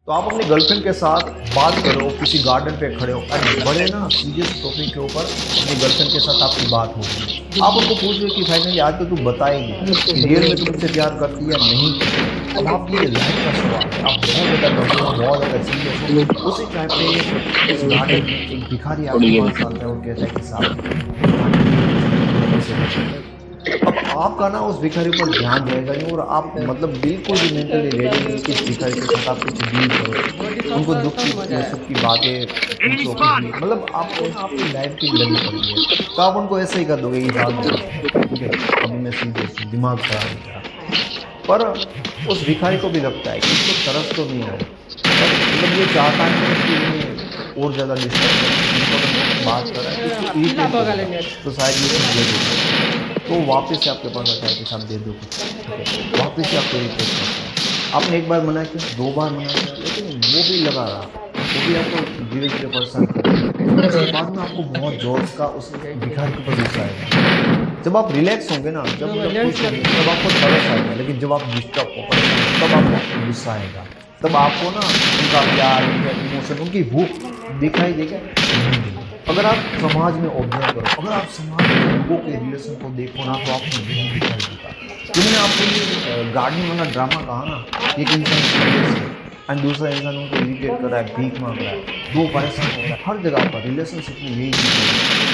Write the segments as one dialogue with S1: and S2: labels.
S1: तो आप अपनी गर्लफ्रेंड के साथ बात करो, किसी गार्डन पे खड़े हो और बड़े ना सीरियस टॉपिक के ऊपर अपनी गर्लफ्रेंड के साथ आपकी बात हो रही है। आप उनको पूछ रहे हो कि फाइनली आज तो तू बताएगी कि रियल में तू मुझसे प्यार करती है या नहीं करती। अब आप ये लाइफ का सवाल है, आप बहुत ज़्यादा गंभीर हो, बहुत ज़्यादा सीरियस हो। उसी टाइम पे उस गार्डन में एक भिखारी आपके पास आता है और कहता है कि साहब पानी दीजिए, मुझे भूख से लगी है। अब आपका ना उस भिखारी पर ध्यान जाएगा नहीं और आप मतलब बिल्कुल भी मेंटली रेडी नहीं कि इस भिखारी के साथ आप कुछ डील करो, उनको दुख की या सुख की बातें पूछो कुछ भी, मतलब आपको ना आपकी लाइफ की लगी पड़ी है, तो आप उनको ऐसे ही कर दोगे कि फालतू में, ठीक है, अभी मैं सीरियस हूँ, दिमाग खराब है मेरा। पर उस भिखारी को भी लगता है कि इसको तरस तो नहीं है, पर मतलब ये चाहता है कि इन्हें और ज़्यादा डिस्टर्ब करें, इनको अगर मैं बात कर रहा है तो इसको इरिटेट करूँगा, तो शायद ये कुछ दे देगा। तो वापस से आपके पास आता है कि साहब दे दो कुछ, ठीक है, वापस से आपको इरिटेट करता है। आपने एक बार मना किया, 2 बार मना किया, लेकिन वो भी लगा रहा, वो भी आपको धीरे-धीरे परेशान कर रहा है। उसके बाद में आपको बहुत ज़ोर का उस भिखारी के ऊपर गुस्सा आएगा। जब आप रिलैक्स होंगे ना, जब मतलब खुश होंगे, तब आपको तरस आएगा, लेकिन जब आप डिस्टर्ब हो, परेशान हो, तब आपको गुस्सा आएगा। तब आपको ना उनका प्यार, उनका इमोशन, उनकी भूख दिखाई देगी, नहीं देगी। अगर आप समाज में ऑब्जर्व करो, अगर आप समाज में लोगों के रिलेशन को देखो ना, तो आपको यही दिखाई देगा। जो मैंने आपको ये गार्डन वाला ड्रामा कहा ना, एक इंसान सीरियस है एंड दूसरा इंसान उनको इरिटेट कर रहा है, भीख माँग रहा है, 2 परेशान हो रहा है। हर जगह पर रिलेशनशिप में यही चीज़ है।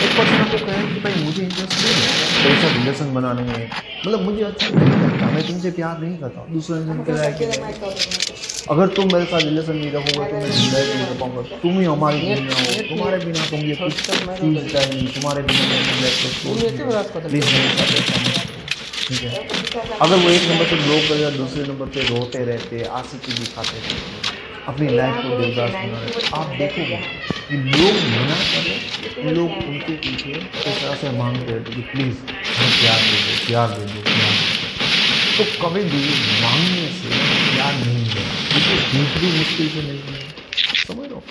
S1: एक पर्सन आपको कहे कि भाई मुझे इंटरेस्ट नहीं है कोई सा रिलेशन बनाने में, मतलब मुझे अच्छा नहीं लगता, मैं तुमसे प्यार नहीं करता हूँ। दूसरा इंसान कह रहा है कि नहीं, अगर तुम मेरे साथ रिलेशन नहीं रखोगे तो मैं ज़िंदगी नहीं रह पाऊँगा, तुम ही हमारी दुनिया हो, तुम्हारे बिना तो मुझे कुछ सूझता ही नहीं, तुम्हारे बिना मैं अपनी लाइफ को छोड़ दूँगा, प्लीज़ मेरे साथ ऐसा मत करो, ठीक है। अगर वो एक नंबर पे ब्लॉक करेगा, दूसरे नंबर पे रोते रहते, आशिकी दिखाते रहते, अपनी लाइफ को देवदास बना रहते, आप देखोगे कि लोग मना करें, लेकिन लोग उनके पीछे इस तरह से माँगते रहते कि प्लीज़ हमें प्यार दे दो, प्यार दे दो, प्यार दे दो। तो कभी भी माँगने से प्यार नहीं मिलेगा, क्योंकि भीख भी मुश्किल से मिलती है, समझ रहे हो?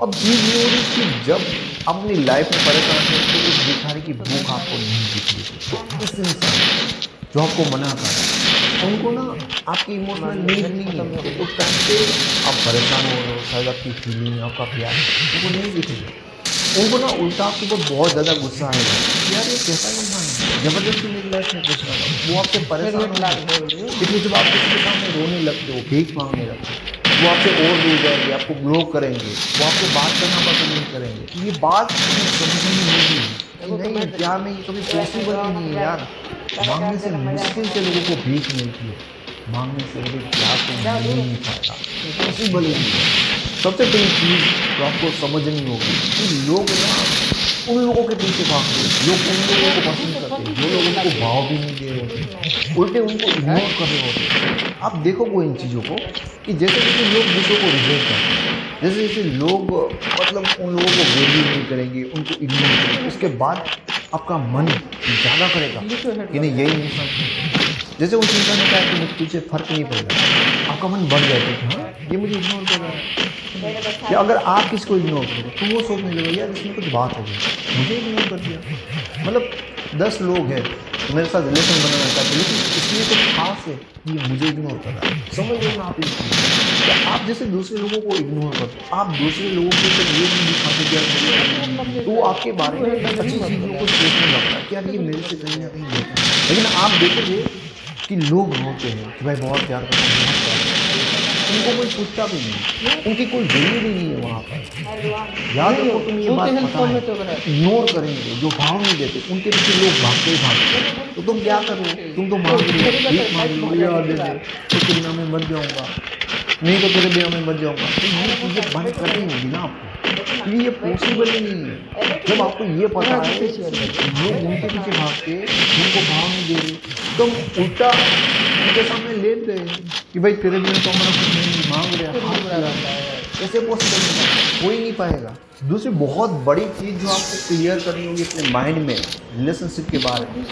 S1: अब चीज़ ये हो रही है कि जब आप अपनी लाइफ में परेशान थे, तो उस भिखारी की भूख आपको नहीं दिख रही थी। तो उस इंसान जो आपको मना कर रहा है, उनको ना आपकी इमोशनल नीड नहीं है, तो उस टाइम पे आप परेशान हो रहे हो, शायद आपकी फीलिंग, आपका प्यार उनको नहीं दिख रही है। उनको ना उल्टा आपके ऊपर बहुत ज़्यादा गुस्सा आएगा कि यार ये कैसा इंसान है, ज़बरदस्ती मेरी लाइफ में घुस रहा है। वो आपसे परेशान होंगे, इसलिए जब आप किसी के सामने रोने लगते हो, भीख माँगने लगते हो, वो आपसे और दूर जाएँगे, आपको ब्लॉक करेंगे, वो आपसे बात करना पसंद नहीं करेंगे। तो ये बात उन्हें समझ में होगी कि नहीं, प्यार में ये कभी पॉसिबल ही नहीं है यार। माँगने से मुश्किल से लोगों को भीख मिलती है, माँगने से कभी प्यार तो मिल ही नहीं पाएगा, पॉसिबल ही नहीं है। सबसे बड़ी चीज़ जो आपको समझनी होगी कि लोग ना उन लोगों के पीछे भागते हैं, लोग उन लोगों को पसंद करते हैं, जो लोग उनको भाव भी नहीं दे रहे होते, उल्टे उनको इग्नोर कर रहे होते हैं। आप देखोगे इन चीज़ों को कि जैसे-जैसे लोग दूसरों को रिजेक्ट करते हैं, जैसे-जैसे लोग मतलब उन लोगों को वैल्यू नहीं करेंगे, उनको इग्नोर करेंगे, उसके बाद आपका मन ज़्यादा करेगा कि नहीं यही इंसान ठीक है। जैसे उस इंसान ने कहा कि मुझे तुझसे फ़र्क नहीं पड़ रहा, आपका मन बढ़ जाएगा कि हाँ, ये मुझे इग्नोर कर रहा है। या अगर आप किसी को इग्नोर करोगे, तो वो सोचने लगेगा यार इसमें कुछ बात होगी, मुझे इग्नोर कर दिया। मतलब 10 लोग हैं, जो मेरे साथ रिलेशन बनाना चाहते हैं, लेकिन इसमें कुछ ख़ास है कि ये मुझे इग्नोर कर रहा है। समझ रहे हो ना आप इस चीज़ को? कि आप जैसे दूसरे लोगों को इग्नोर करते हो, आप दूसरे लोगों को जब ये नहीं दिखाते कि यार मुझे वैल्यू मिलती है, तो वो आपके बारे में अच्छी चीज़ों को सोचने लगता है कि यार ये मेरे से कहीं न कहीं बेटर है। लेकिन आप देखोगे कि लोग रोते हैं कि भाई बहुत प्यार करता हूँ, बहुत प्यार करता हूँ। उनको कोई पूछता भी नहीं, उनकी कोई वैल्यू भी नहीं है वहाँ पर। याद रखो तुम्हें ये बात पता है कि इग्नोर करेंगे, जो भाव नहीं देते, उनके पीछे लोग भागते ही भागते हैं। तो तुम क्या कर रहे हो? तुम तो माँग रहे हो, भीख माँग रहे हो, भैया दे दे, तो तेरे बिना मैं मर जाऊँगा, नहीं तो तेरे बिना मैं मर जाऊँगा। तो ये चीज़ें बंद करनी होगी ना आपको, क्योंकि ये पॉसिबल ही नहीं है। जब आपको ये पता है कि लोग उनके पीछे भागते, उनको भाव नहीं दे रहे, तुम उल्टा उनके सामने लेट गए कि भाई तेरे बिना तो हमारा कुछ नहीं, माँग रहे हैं, हाथ फैला रहे हैं। कैसे पॉसिबल होगा? कोई नहीं पाएगा। दूसरी बहुत बड़ी चीज़ जो आपको क्लियर करनी होगी अपने माइंड में रिलेशनशिप के बारे में,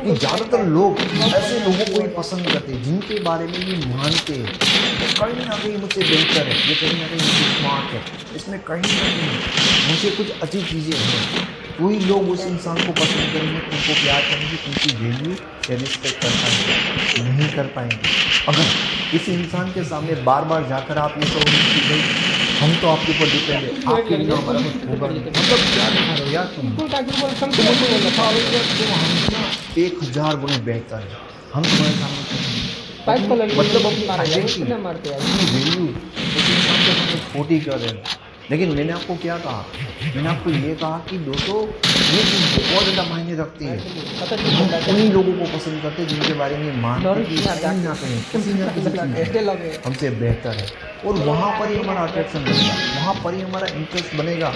S1: कि ज़्यादातर लोग ऐसे लोगों को ही पसंद करते हैं जिनके बारे में ये मानते हैं कि कहीं ना कहीं मुझसे बेहतर है, ये कहीं ना कहीं मुझसे स्मार्ट है, इसमें कहीं ना कहीं मुझे कुछ अच्छी चीज़ें हैं। कोई लोग उस इंसान को पसंद करेंगे, तुमको प्यार करेंगे, तुमकी वैल्यू या रिस्पेक्ट कर पाएंगे, नहीं कर पाएंगे। अगर किसी इंसान के सामने बार बार जाकर आप ये कहोगे कि भाई हम तो आपके ऊपर डिपेंड है, आपके बिना हमारा कुछ होगा नहीं, मतलब क्या दिखा रहे हो यार तुम मुझे बताओ यार, तुम हमसे ना 1000 गुने बेहतर है, हम तुम्हारे सामने कुछ नहीं। मतलब अपनी आइडेंटिटी, अपनी वैल्यू उस इंसान के सामने छोटी कर रहे हो। लेकिन मैंने आपको क्या कहा? मैंने आपको ये कहा कि दोस्तों ये चीज़ बहुत ज़्यादा मायने रखती है। हम उन्हीं लोगों को पसंद करते हैं जिनके बारे में मानते हैं कि कहीं ना कहीं किसी ना किसी चीज़ में हमसे बेहतर है, और वहाँ पर ही हमारा अट्रैक्शन बनेगा, वहाँ पर ही हमारा इंटरेस्ट बनेगा।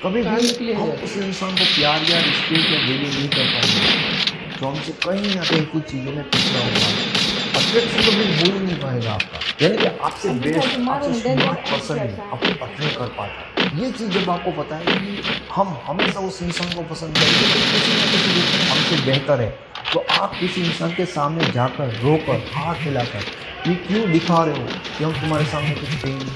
S1: कभी भी हम उस इंसान को प्यार या रिस्पेक्ट या वैल्यू नहीं कर पाएंगे तो हमसे कहीं ना कहीं कुछ चीज़ों में पिछड़ा होगा। अट्रैक्शन तो बिल्कुल हो ही नहीं पाएगा आपका, यानी कि आपसे बेस्ट, आपसे स्मार्ट पर्सन ही आपको अट्रैक्ट कर पाता है। ये चीज़ जब आपको पता है कि हम हमेशा उस इंसान को पसंद करेंगे तो किसी न किसी रूप में हमसे बेहतर है, तो आप किसी इंसान के सामने जाकर रोकर हाथ हिलाकर ये क्यों दिखा रहे हो कि हम तुम्हारे सामने कुछ थे नहीं?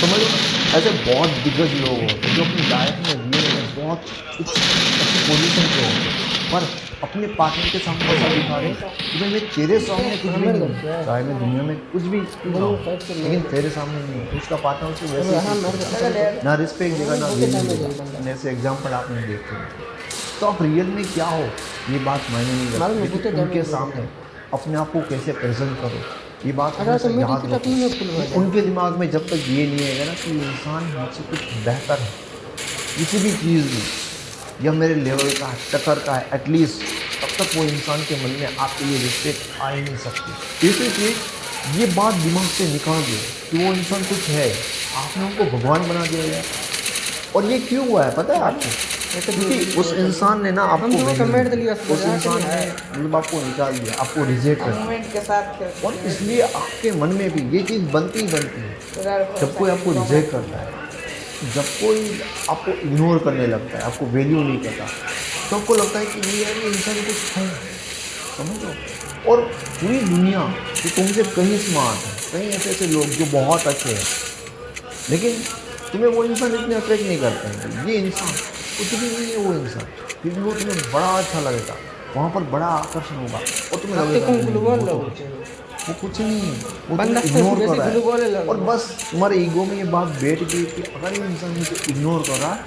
S1: समझ लो ना, ऐसे बहुत दिग्गज लोग होते हैं जो अपनी लाइफ में रियल में बहुत कुछ अच्छी पोजीशन पे होते हैं, पर अपने पार्टनर के सामने ऐसा दिखा रहे कि भाई मैं तेरे सामने कुछ भी नहीं हूँ, चाहे मैं दुनिया में कुछ भी क्यों ना हूँ, लेकिन तेरे सामने नहीं हूँ। उसका पार्टनर उसको वैसे ना रिस्पेक्ट देगा ना वैल्यू देगा। ऐसे एग्जाम्पल आपने देखे हैं। तो आप रियल में क्या हो ये बात मायने नहीं रखती, लेकिन उनके सामने अपने आप को कैसे प्रेजेंट करो ये बात हमेशा याद रखो। उनके दिमाग में जब तक ये नहीं आएगा ना कि इंसान मुझसे कुछ बेहतर है किसी भी चीज़ में या मेरे लेवल का टक्कर का है एटलीस्ट, तब तक वो इंसान के मन में आपके लिए रिस्पेक्ट आ ही नहीं सकती। तीसरी चीज़, ये बात दिमाग से निकाल दो कि वो इंसान कुछ है, आपने उनको भगवान बना दिया है। और ये क्यों हुआ है पता है आपको? क्योंकि उस इंसान ने ना आपको उस इंसान ने मतलब आपको निकाल दिया, आपको रिजेक्ट कर दिया, और इसलिए आपके मन में भी ये चीज़ बनती ही बनती है। जब कोई आपको रिजेक्ट करता है, जब कोई आपको इग्नोर करने लगता है, आपको वैल्यू नहीं करता, तो आपको लगता है कि नहीं यार ये इंसान कुछ है, समझ लो। और पूरी दुनिया कि तुमसे कहीं स्मार्ट है, कहीं ऐसे ऐसे लोग जो बहुत अच्छे हैं, लेकिन तुम्हें वो इंसान इतने अट्रैक्ट नहीं करते हैं। ये इंसान कुछ भी नहीं है, वो इंसान फिर भी वो तुम्हें बड़ा अच्छा लगेगा, वहाँ पर बड़ा आकर्षण होगा, और तुम्हें लगेगा वो कुछ नहीं है, वो तुम्हें इग्नोर कर रहा है। और बस तुम्हारे ईगो में ये बात बैठ गई कि अगर ये इंसान मुझे इग्नोर कर रहा है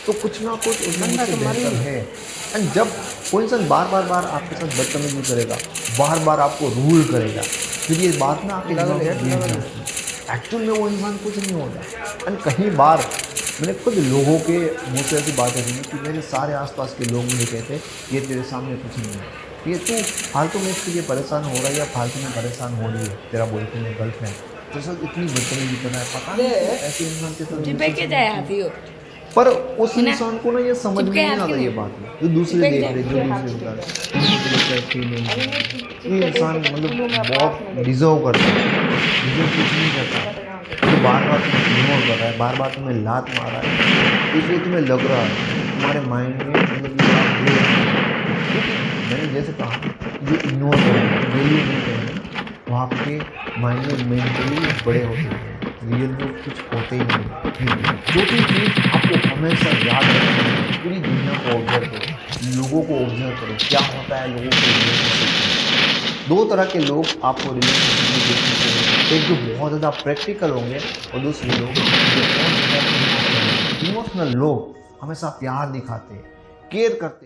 S1: तो कुछ ना कुछ उसमें मुझसे बेहतर है। एंड जब कोई इंसान बार बार आपके साथ बदतमीजी करेगा, बार बार आपको रूल करेगा, फिर ये बात ना आपके दिमाग में बैठ जाती है। एक्चुअल में वो इंसान कुछ नहीं होता। एंड कई बार मैंने खुद लोगों के मुँह से ऐसी बातें सुनी कि मेरे सारे आसपास के लोग मुझे कहते ये तेरे सामने कुछ नहीं है, ये तू फालतू में इसके लिए परेशान हो रहा है या फालतू में परेशान हो रही है, तेरा बॉयफ्रेंड या गर्लफ्रेंड तो सब इतनी बदतमीजी कर रहा है, पता नहीं ऐसे इंसान के साथ। पर उस इंसान को ना ये समझ में नहीं आता ये बात, जो दूसरे देख रहे, जो दूसरे बता रहे, ये इंसान मतलब बहुत डिजर्व करता है, डिजर्व कुछ नहीं करता, तो बार बार तुम्हें इग्नोर कर रहा है, बार बार तुम्हें लात मार रहा है, इसलिए तुम्हें लग रहा है तुम्हारे माइंड में मतलब मैंने जैसे कहा जो इग्नोर करेंगे, वैल्यू नहीं करेंगे, वो आपके माइंड में मेंटली बड़े होते हैं, रियल में कुछ होते ही नहीं। जो चीज़ आपको हमेशा याद रखनी है, पूरी दुनिया को ऑब्जर्व करो, लोगों को ऑब्जर्व करो, क्या होता है लोगों के रिलेशनशिप। दो तरह के लोग आपको रिलेशनशिप में देखने को मिलेंगे, एक जो बहुत ज़्यादा प्रैक्टिकल होंगे और दूसरे लोग जो बहुत ज़्यादा इमोशनल लोग हमेशा प्यार दिखाते, केयर करते।